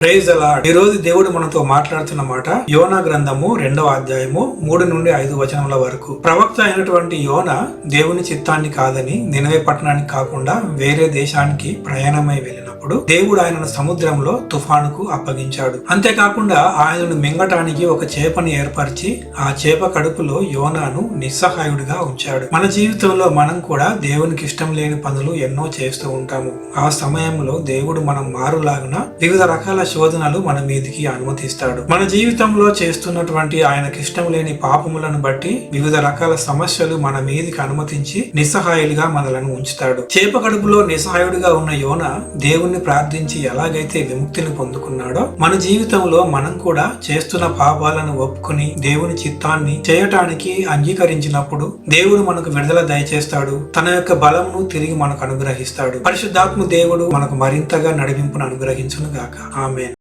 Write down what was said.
Praise the lord. ఈ రోజు దేవుడు మనతో మాట్లాడుతున్న మాట యోనా గ్రంథము 2వ అధ్యాయము 3 నుండి 5 వచనముల వరకు. ప్రవక్త అయినటువంటి యోనా దేవుని చిత్తాన్ని కాదని నినవే పట్టణానికి కాకుండా వేరే దేశానికి ప్రయాణమై వెళ్ళినప్పుడు దేవుడు ఆయనను సముద్రంలో తుఫానుకు అప్పగించాడు. అంతేకాకుండా ఆయనను మింగటానికి ఒక చేపని ఏర్పరిచి ఆ చేప కడుపులో యోనాను నిస్సహాయుడిగా ఉంచాడు. మన జీవితంలో మనం కూడా దేవునికి ఇష్టం లేని పనులు ఎన్నో చేస్తూ ఉంటాము. ఆ సమయంలో దేవుడు మనం మారులాగున వివిధ రకాల శోధనలు మన మీదికి అనుమతిస్తాడు. మన జీవితంలో చేస్తున్నటువంటి ఆయనకి ఇష్టం లేని పాపములను బట్టి వివిధ రకాల సమస్యలు మన మీదికి అనుమతించి నిస్సహాయులుగా మనలను ఉంచుతాడు. చేప కడుపులో నిస్సహాయుడిగా ఉన్న యోనా దేవుణ్ణి ప్రార్థించి ఎలాగైతే విముక్తిని పొందుకున్నాడో మన జీవితంలో మనం కూడా చేస్తున్న పాపాలను ఒప్పుకుని దేవుని చిత్తాన్ని చేయటానికి అంగీకరించినప్పుడు దేవుడు మనకు విడుదల దయచేస్తాడు. తన యొక్క బలమును తిరిగి మనకు అనుగ్రహిస్తాడు. పరిశుద్ధాత్మ దేవుడు మనకు మరింతగా నడిపింపును అనుగ్రహించును గాక. ఆమేన్.